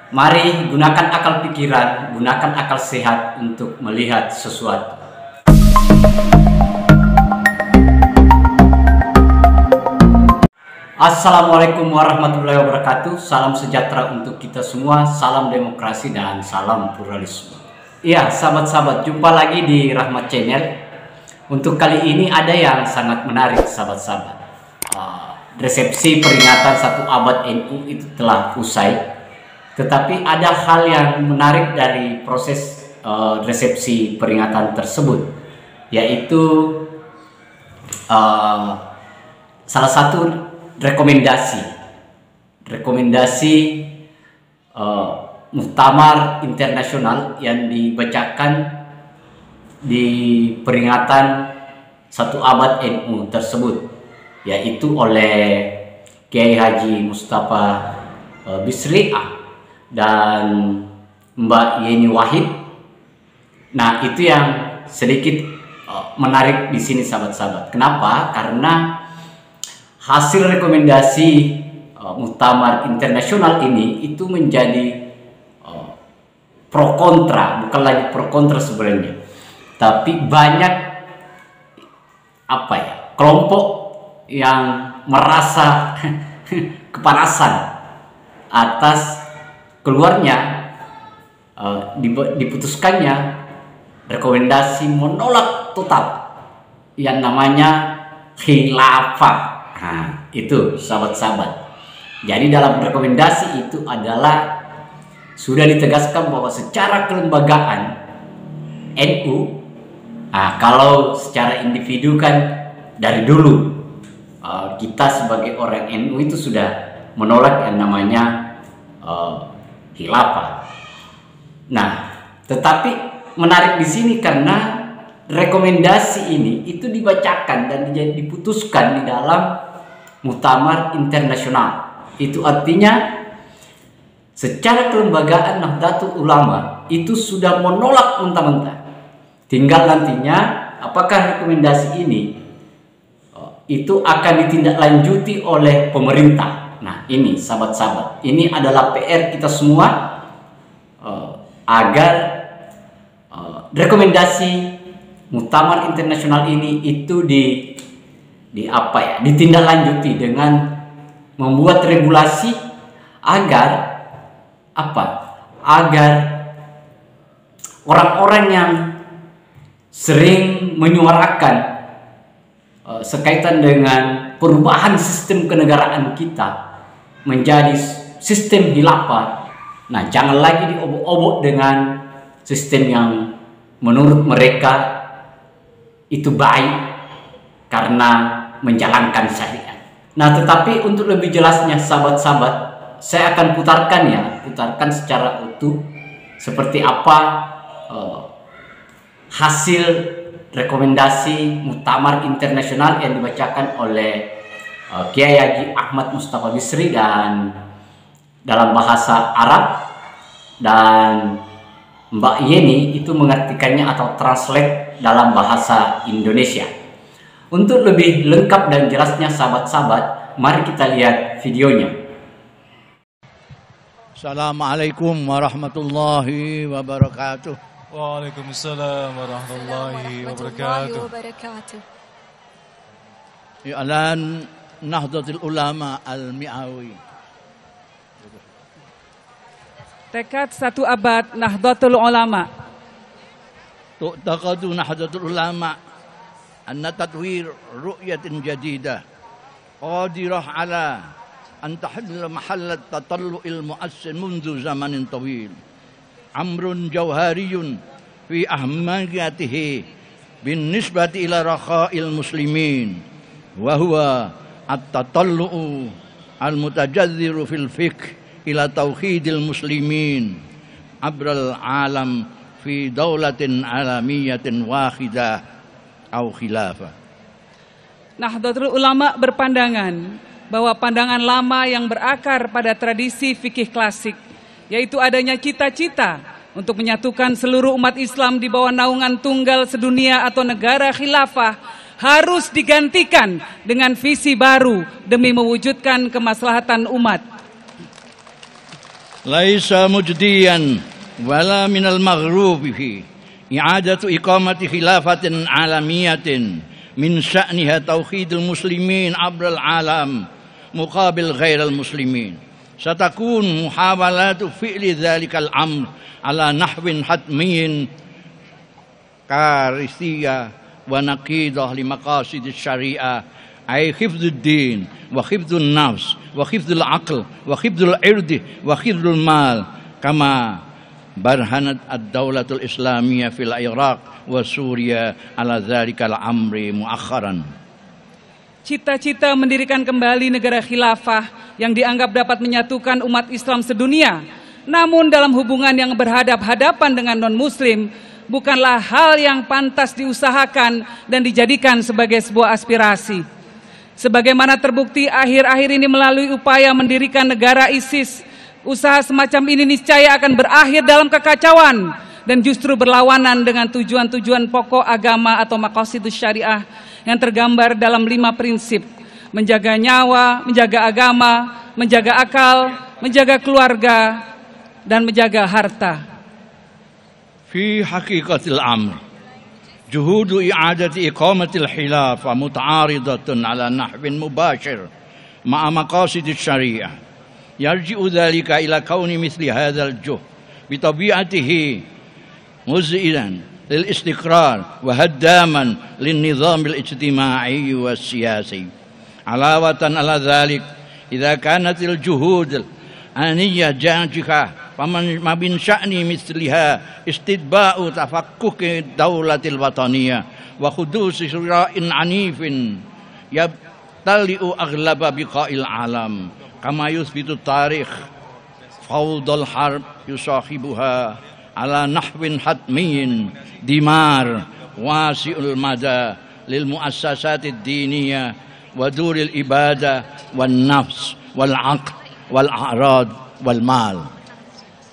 Mari gunakan akal pikiran, gunakan akal sehat untuk melihat sesuatu. Assalamualaikum warahmatullahi wabarakatuh. Salam sejahtera untuk kita semua, salam demokrasi dan salam pluralisme. Iya, sahabat-sahabat, jumpa lagi di Rahmat Channel. Untuk kali ini ada yang sangat menarik, sahabat-sahabat. Resepsi peringatan 1 abad NU itu telah usai. Tetapi ada hal yang menarik dari proses resepsi peringatan tersebut, yaitu salah satu rekomendasi muktamar internasional yang dibacakan di peringatan 1 abad NU tersebut, yaitu oleh Kiai Haji Mustafa Bisri dan Mbak Yeni Wahid. Nah, itu yang sedikit menarik di sini, sahabat-sahabat. Kenapa? Karena hasil rekomendasi muktamar internasional ini itu menjadi pro kontra, bukan lagi pro kontra sebenarnya, tapi banyak kelompok yang merasa kepanasan atas keluarnya diputuskannya rekomendasi menolak total yang namanya khilafah. Nah, itu sahabat-sahabat. Jadi dalam rekomendasi itu adalah sudah ditegaskan bahwa secara kelembagaan NU, kalau secara individu kan dari dulu kita sebagai orang NU itu sudah menolak yang namanya khilafah. Nah, tetapi menarik di sini karena rekomendasi ini itu dibacakan dan diputuskan di dalam muktamar internasional. Itu artinya secara kelembagaan Nahdlatul Ulama itu sudah menolak mentah-mentah. Tinggal nantinya apakah rekomendasi ini itu akan ditindaklanjuti oleh pemerintah. Nah, ini sahabat-sahabat, ini adalah PR kita semua agar rekomendasi muktamar internasional ini itu ditindaklanjuti dengan membuat regulasi agar agar orang-orang yang sering menyuarakan sekaitan dengan perubahan sistem kenegaraan kita menjadi sistem khilafah. Nah, jangan lagi diobok-obok dengan sistem yang menurut mereka itu baik karena menjalankan syariat. Nah, tetapi untuk lebih jelasnya, sahabat-sahabat, saya akan putarkan secara utuh seperti apa hasil rekomendasi muktamar internasional yang dibacakan oleh Kiai Haji Ahmad Mustafa Bisri dan dalam bahasa Arab, dan Mbak Yeni itu mengartikannya atau translate dalam bahasa Indonesia. Untuk lebih lengkap dan jelasnya, sahabat-sahabat, mari kita lihat videonya. Assalamualaikum warahmatullahi wabarakatuh. Waalaikumsalam warahmatullahi wabarakatuh. I'lan Nahdlatul Ulama Al-Mi'awi. Tekad 1 abad Nahdlatul Ulama. Tu'taqadu Nahdlatul Ulama anna tatwir ru'yatin jadidah qadirah ala an tahilla mahallat tatallu'il mu'assin mundu zamanin tawil. Amrun jawhariyun fi ahmiyatihi bin nisbati ila rakha'il muslimin wa huwa at-tatallu'u al-mutajazziru fil fiqh ila tauhidil muslimin abral alam fi daulatin alamiyatin wahidah au khilafah. Nahdlatul Ulama berpandangan bahwa pandangan lama yang berakar pada tradisi fikih klasik, yaitu adanya cita-cita untuk menyatukan seluruh umat Islam di bawah naungan tunggal sedunia atau negara khilafah, harus digantikan dengan visi baru demi mewujudkan kemaslahatan umat. laisa mujdiyan wala minal maghrubi fi i'adatu iqamati khilafatin alamiyatin min sya'niha tauhidul muslimin abral alam muqabil ghairal muslimin. Satakun muhawalatu fi'li dhalikal amr ala nahwin hatmiyin karisiyah wa naqidah li maqasidis syariah ay hifdzud din wa hifdzun nafs wa hifdzul aql wa hifdzul irdi wa hifdzul mal kama barhanat ad-daulatul islamiyah fil Iraq wa Suriya ala dzalikal amri muakharan. Cita-cita mendirikan kembali negara khilafah yang dianggap dapat menyatukan umat Islam sedunia, namun dalam hubungan yang berhadap-hadapan dengan non-muslim, bukanlah hal yang pantas diusahakan dan dijadikan sebagai sebuah aspirasi. Sebagaimana terbukti akhir-akhir ini melalui upaya mendirikan negara ISIS, usaha semacam ini niscaya akan berakhir dalam kekacauan dan justru berlawanan dengan tujuan-tujuan pokok agama atau maqasidus syariah yang tergambar dalam 5 prinsip: menjaga nyawa, menjaga agama, menjaga akal, menjaga keluarga, dan menjaga harta. Fi haqiqatil amr juhudu i'adati iqamatil khilafah muta'aridatun ala nahwin mubashir ma'a maqasidis syariah. Yarji'u dhalika ila kauni misli hadzal juhd bi tabi'atihi muz'ilan lil istiqrar wa haddaman lin nizamil ijtima'i was siyasi. Alawatan ala dhalik idza kanatil juhud aniyah jajikah faman mabin sya'ni misliha istidba'u tafakkuki daulatil wataniyah wa khudusi sura'in anifin yabtali'u aghlaba biqa'il alam kama yusbitu tarikh fawdal harb yusahibuha ala nahwin hatmiyin dimar wasi'ul mada lil muassasatid diniyah wa duril ibadah wan nafs wal aql wal a'rad wal mal.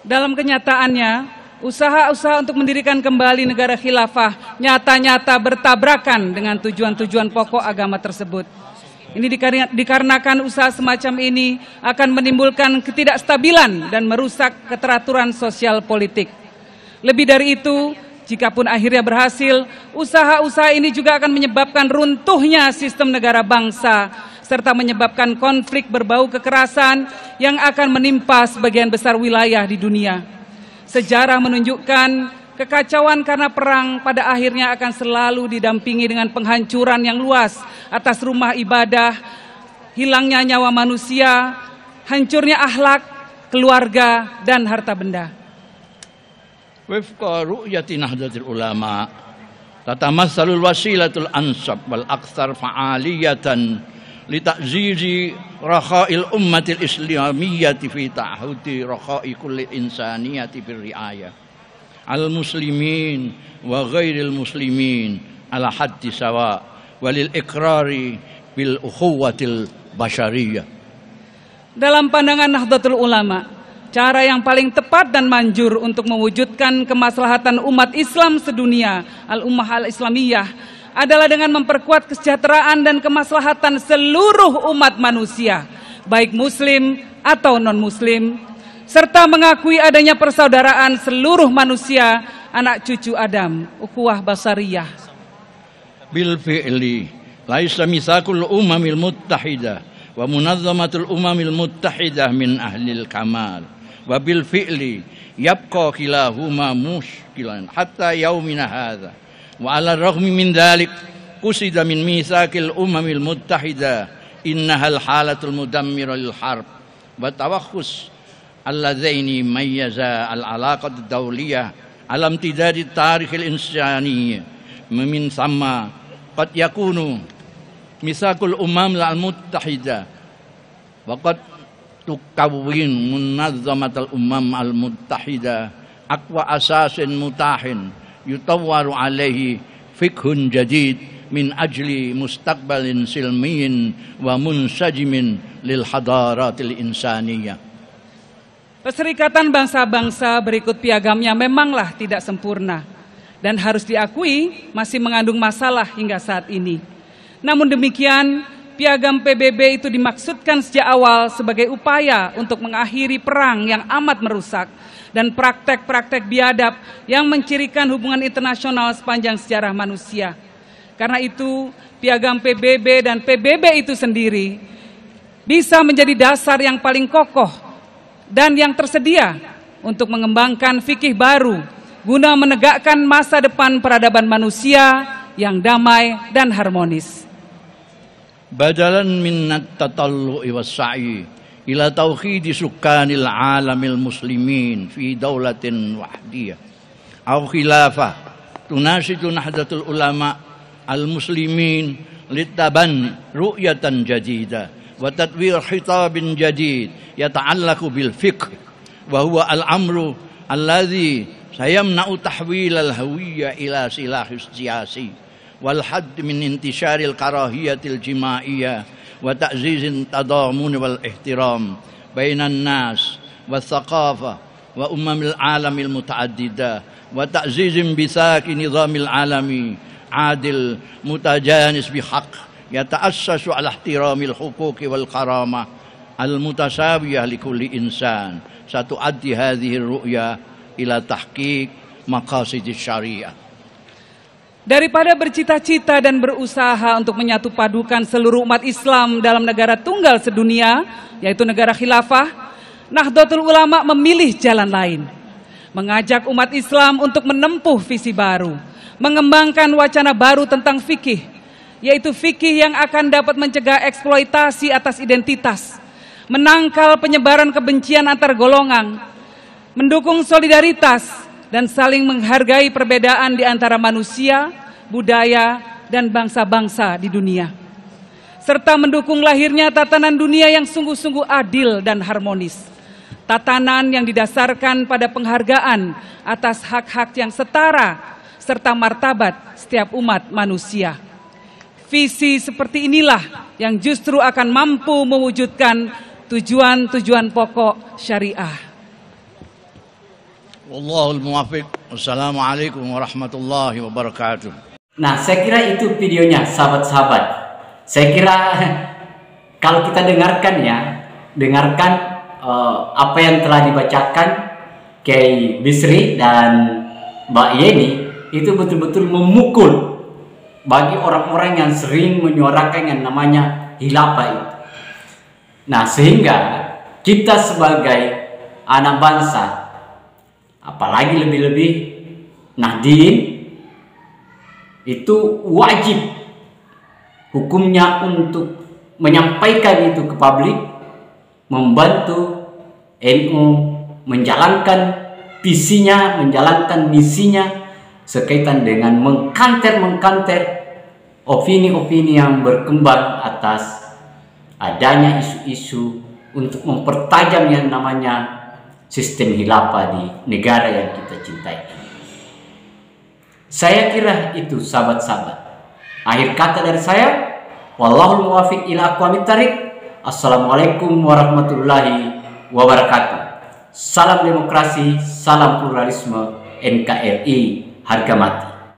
Dalam kenyataannya, usaha-usaha untuk mendirikan kembali negara khilafah nyata-nyata bertabrakan dengan tujuan-tujuan pokok agama tersebut. Ini dikarenakan usaha semacam ini akan menimbulkan ketidakstabilan dan merusak keteraturan sosial politik. Lebih dari itu, jikapun akhirnya berhasil, usaha-usaha ini juga akan menyebabkan runtuhnya sistem negara bangsa, serta menyebabkan konflik berbau kekerasan yang akan menimpa sebagian besar wilayah di dunia. Sejarah menunjukkan kekacauan karena perang pada akhirnya akan selalu didampingi dengan penghancuran yang luas atas rumah ibadah, hilangnya nyawa manusia, hancurnya akhlak, keluarga, dan harta benda. Wifqa ru'yati nahdlatil ulama tatamassalul wasilatul ansab wal aktsar fa'aliyatan lita'zizi rakha'il ummatil islamiyyati fi ta'hudi rakha'i kulli insaniyati birri'ayah al muslimin wa ghairil muslimin ala haddi sawa walil ikrari bil ukhuwatil basyariyah. Dalam pandangan Nahdlatul Ulama, cara yang paling tepat dan manjur untuk mewujudkan kemaslahatan umat Islam sedunia, al-ummah al-islamiyah, adalah dengan memperkuat kesejahteraan dan kemaslahatan seluruh umat manusia, baik muslim atau non-muslim, serta mengakui adanya persaudaraan seluruh manusia, anak cucu Adam, ukhuwah basariyah. Bil fi'li laisa misakul umamil muttahidah wa munazzamatul umamil muttahidah min ahlil kamal wa bil fi'li yabqa kilahuma mushkilan hatta yaumina hadha wa ala raghmi min dhalik qusida min misakil umamil muttahidah innahal halatul mudammira lil harb wa tawakhus alladzaini mayyaza al alaqat dawliyah alam tidadi tarikhil insani min sama qad yakunu misakul umam al muttahidah wa qad tukawwin munazzamatul umam al muttahidah aqwa asasin mutahin yutawwaru alaihi fikhun jadid min ajli mustaqbalin silmiyin wa munsajimin lil hadaratil insaniyah. Perserikatan bangsa-bangsa berikut piagamnya memanglah tidak sempurna dan harus diakui masih mengandung masalah hingga saat ini. Namun demikian, Piagam PBB itu dimaksudkan sejak awal sebagai upaya untuk mengakhiri perang yang amat merusak dan praktek-praktek biadab yang mencirikan hubungan internasional sepanjang sejarah manusia. Karena itu, Piagam PBB dan PBB itu sendiri bisa menjadi dasar yang paling kokoh dan yang tersedia untuk mengembangkan fikih baru guna menegakkan masa depan peradaban manusia yang damai dan harmonis. Badalan minnat tatallu'i was-sa'i ila tauhidi sukkanil alamil muslimin fi daulatin wahdiyah aw khilafah tunasitu nahdatul ulama al-muslimin litaban ru'yatan jadidah wa tadwir khitabin jadid yata'allaqu bil fiqh wa huwa al-amru alladhi sayamna'u tahwil al-hawiyya ila silahis siyasi wal hadd min intisharil karahiyatil jimaiyah wa ta'zizin tadamun wal ihtiram bainan nas wa thaqafah wa ummamil alamil mutaaddidah wa ta'zizin bisaki nizamil alami adil mutajanis bihaq yata'assasu ala ihtiramil huquqi wal karamah al mutasawiyah likulli insan satuaddi hadhihi ru'ya ila tahqiq maqasidis syariah. Daripada bercita-cita dan berusaha untuk menyatu padukan seluruh umat Islam dalam negara tunggal sedunia, yaitu negara khilafah, Nahdlatul Ulama memilih jalan lain. Mengajak umat Islam untuk menempuh visi baru, mengembangkan wacana baru tentang fikih, yaitu fikih yang akan dapat mencegah eksploitasi atas identitas, menangkal penyebaran kebencian antar golongan, mendukung solidaritas, dan saling menghargai perbedaan di antara manusia, budaya, dan bangsa-bangsa di dunia. Serta mendukung lahirnya tatanan dunia yang sungguh-sungguh adil dan harmonis. Tatanan yang didasarkan pada penghargaan atas hak-hak yang setara, serta martabat setiap umat manusia. Visi seperti inilah yang justru akan mampu mewujudkan tujuan-tujuan pokok syariah. Wallahul muwaffiq. Wassalamualaikum warahmatullahi wabarakatuh. Nah, saya kira itu videonya, sahabat-sahabat. Saya kira kalau kita dengarkan apa yang telah dibacakan Kiai Bisri dan Mbak Yeni, itu betul-betul memukul bagi orang-orang yang sering menyuarakan yang namanya khilafah itu. Nah, sehingga kita sebagai anak bangsa, apalagi lebih-lebih Nahdien, itu wajib hukumnya untuk menyampaikan itu ke publik, membantu NU menjalankan visinya, menjalankan misinya sekaitan dengan mengkanter opini-opini yang berkembang atas adanya isu-isu untuk mempertajam yang namanya sistem khilafah di negara yang kita cintai. Saya kira itu, sahabat-sahabat. Akhir kata dari saya, wallahul muwaffiq ila aqwamit thariq. Assalamualaikum warahmatullahi wabarakatuh. Salam demokrasi, salam pluralisme, NKRI harga mati.